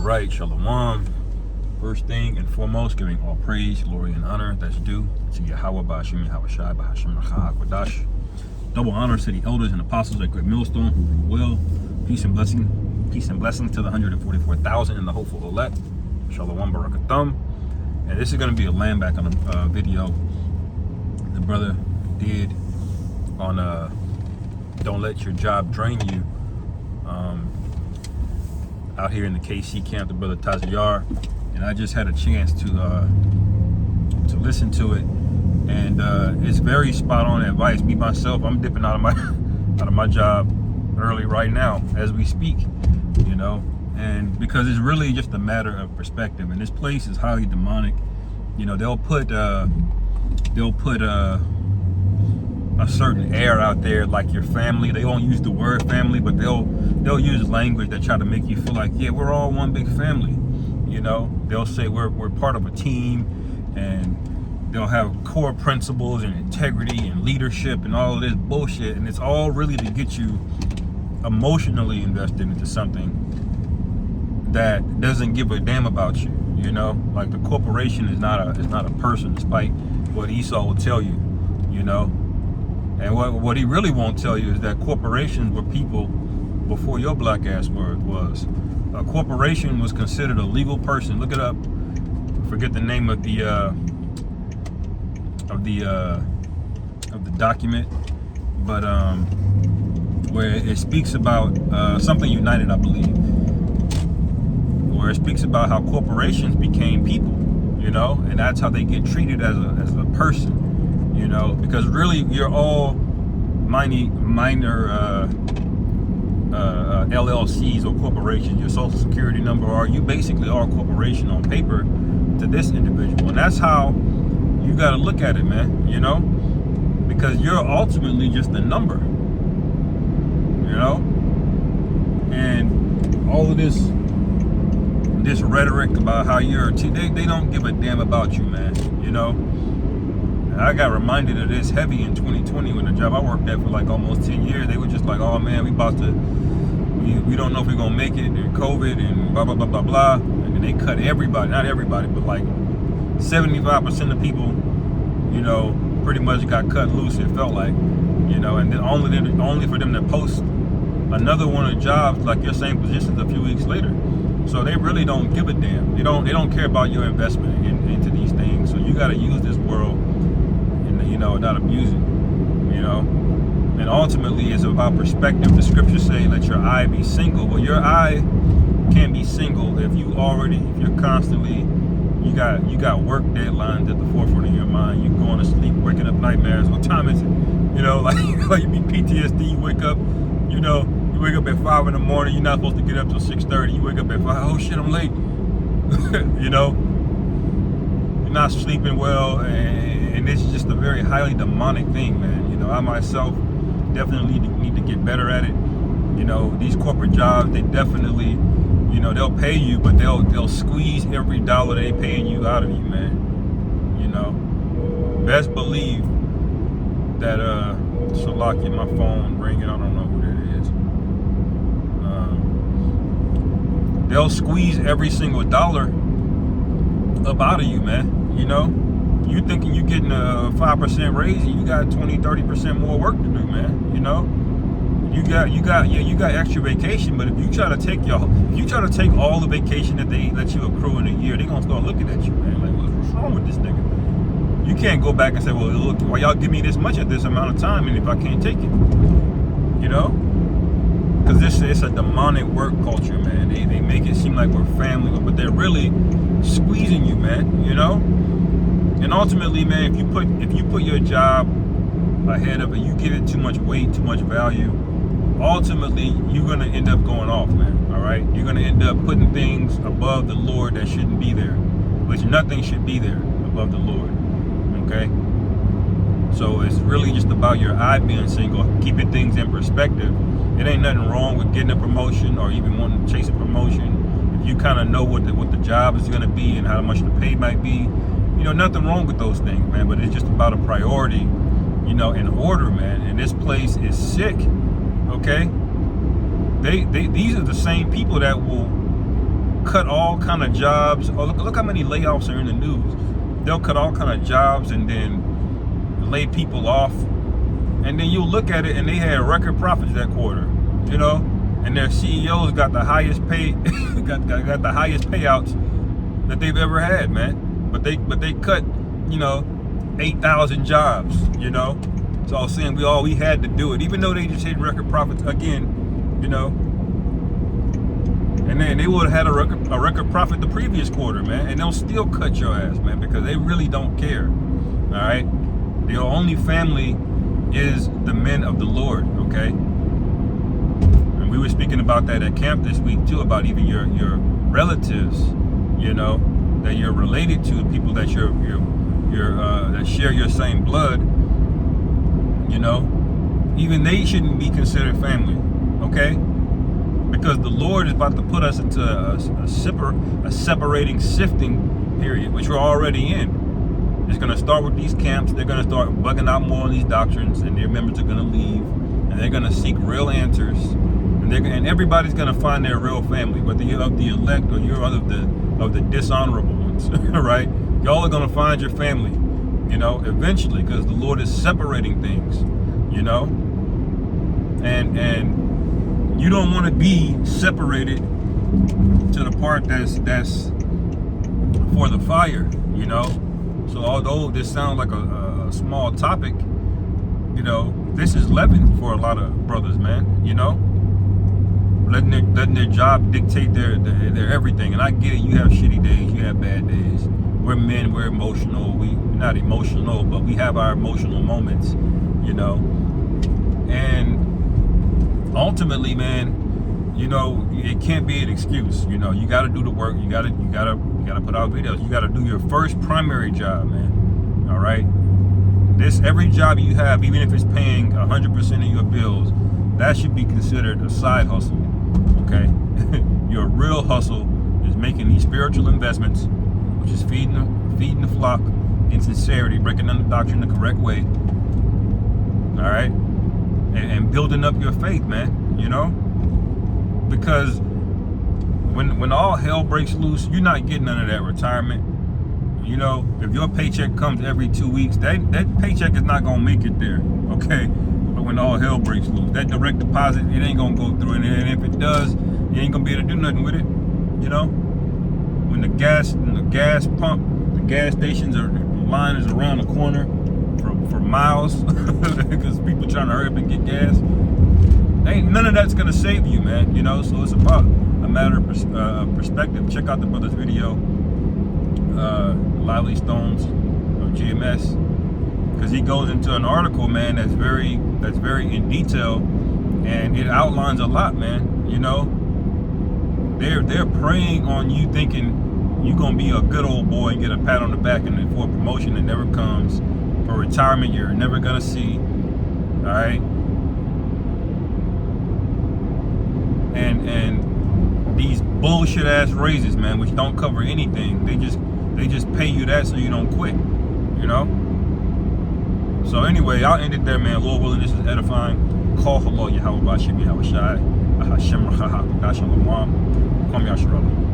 right, Shalom. First thing and foremost, giving all praise, glory, and honor that's due to Yahweh Ba'ashim Yahweh Shai Ba'Hashem Nacha HaKodash. Double honor to the elders and apostles at Great Millstone. Well, peace and blessings to the 144,000 and the hopeful elect. Shalom Barakathum. And this is going to be a land back on a video the brother did on Don't Let Your Job Drain You. Out here in the KC camp, the brother Tazayar, and I just had a chance to listen to it, and it's very spot on advice. Me myself, I'm dipping out of my job early right now as we speak, you know, and because it's really just a matter of perspective. And this place is highly demonic. You know, they'll put a certain air out there, like your family. They won't use the word family, but they'll use language that try to make you feel like, yeah, we're all one big family. You know, they'll say we're part of a team, and they'll have core principles and integrity and leadership and all of this bullshit, and it's all really to get you emotionally invested into something that doesn't give a damn about you. You know, like the corporation is not a person, despite what Esau will tell you. You know. And what he really won't tell you is that corporations were people before your black ass word was. A corporation was considered a legal person. Look it up. Forget the name of the document, but where it speaks about something united, I believe, where it speaks about how corporations became people. You know, and that's how they get treated as a person. You know, because really you're all minor LLCs or corporations. Your social security number, or you basically are a corporation on paper to this individual. And that's how you got to look at it, man, you know, because you're ultimately just a number, you know. And all of this rhetoric about how they don't give a damn about you, man, you know. I got reminded of this heavy in 2020 when the job I worked at for like almost 10 years, they were just like, oh man, we don't know if we're gonna make it, and COVID and blah, blah, blah, blah, blah. And then they cut everybody, not everybody, but like 75% of people, you know, pretty much got cut loose, it felt like, you know, and then only for them to post another one of the jobs like your same positions a few weeks later. So they really don't give a damn. They don't care about your investment into these things. So you gotta use this world, you know, not abuse it, you know. And ultimately it's about perspective. The scriptures say, let your eye be single. Well, your eye can't be single if you're constantly, you got work deadlines at the forefront of your mind. You're going to sleep, waking up nightmares. What time is it? You know, like you be PTSD, you wake up, you know, you wake up at 5 in the morning, you're not supposed to get up till 6:30. You wake up at 5, oh shit, I'm late. You know, you're not sleeping well, and it's just a very highly demonic thing, man. You know, I myself definitely need to get better at it. You know, these corporate jobs, they definitely, you know, they'll pay you, but they'll squeeze every dollar they paying you out of you, man. You know, best believe that Shalaki, my phone ringing, I don't know who that is. They'll squeeze every single dollar up out of you, man. You know, you thinking you getting a 5% raise, and you got 20-30% more work to do, man. You know, you got extra vacation, but if you try to take all the vacation that they let you accrue in a year, they're gonna start looking at you, man, like, what's wrong with this nigga? You can't go back and say, well, look, why y'all give me this much at this amount of time, and if I can't take it, you know, because it's a demonic work culture, man. They make it seem like we're family, but they're really squeezing you, man, you know. And ultimately, man, if you put your job ahead of it, you give it too much weight, too much value, ultimately you're gonna end up going off, man. All right, you're gonna end up putting things above the Lord that shouldn't be there, which nothing should be there above the Lord. Okay, so it's really just about your eye being single, keeping things in perspective. It ain't nothing wrong with getting a promotion or even wanting to chase a promotion if you kind of know what the job is gonna be and how much the pay might be. You know, nothing wrong with those things, man, but it's just about a priority, you know, in order, man. And this place is sick, okay? These are the same people that will cut all kind of jobs. Oh, look how many layoffs are in the news. They'll cut all kind of jobs and then lay people off. And then you look at it and they had record profits that quarter, you know, and their CEOs got the highest pay, got the highest payouts that they've ever had, man. But they cut, you know, 8,000 jobs, you know. So I was saying we had to do it, even though they just hit record profits again, you know. And then they would have had a record profit the previous quarter, man. And they'll still cut your ass, man, because they really don't care. All right. The only family is the men of the Lord, okay? And we were speaking about that at camp this week too, about even your relatives, you know, that you're related to, people that you're that share your same blood, you know, even they shouldn't be considered family, okay? Because the Lord is about to put us into a separating, sifting period, which we're already in. It's going to start with these camps. They're going to start bugging out more on these doctrines, and their members are going to leave, and they're going to seek real answers, and everybody's going to find their real family, whether you're of the elect or you're of the dishonorable ones, right? Y'all are going to find your family, you know, eventually, because the Lord is separating things, you know, and you don't want to be separated to the part that's for the fire, you know. So although this sounds like a small topic, you know, this is leaven for a lot of brothers, man, you know, letting their job dictate their everything. And I get it, you have shitty days, you have bad days. We're men, we're emotional. We're not emotional, but we have our emotional moments, you know. And ultimately, man, you know, it can't be an excuse. You know, you got to do the work. You got to put out videos. You got to do your first primary job, man. All right. Every job you have, even if it's paying 100% of your bills, that should be considered a side hustle. Okay. Your real hustle is making these spiritual investments, which is feeding the flock in sincerity, breaking down the doctrine the correct way. All right. And building up your faith, man. You know. Because when all hell breaks loose, you're not getting none of that retirement. You know, if your paycheck comes every 2 weeks, that paycheck is not gonna make it there, okay? But when all hell breaks loose, that direct deposit, it ain't gonna go through, and if it does, you ain't gonna be able to do nothing with it. You know, when the gas pump, the gas stations the line is around the corner for miles because people trying to hurry up and get gas. Ain't none of that's gonna save you, man. You know, so it's about a matter of perspective. Check out the brother's video, Lively Stones of GMS, because he goes into an article, man, that's very in detail, and it outlines a lot, man. You know, they're preying on you, thinking you're gonna be a good old boy and get a pat on the back, and for a promotion that never comes, for retirement you're never gonna see. All right. And these bullshit ass raises, man, which don't cover anything. They just pay you that so you don't quit, you know. So anyway, I'll end it there, man. Lord willing, this is edifying. Call for Lord Yahweh Bashim Yahweh Shai. Hashem Racha Hashem Lamam. Kwam Yashrab.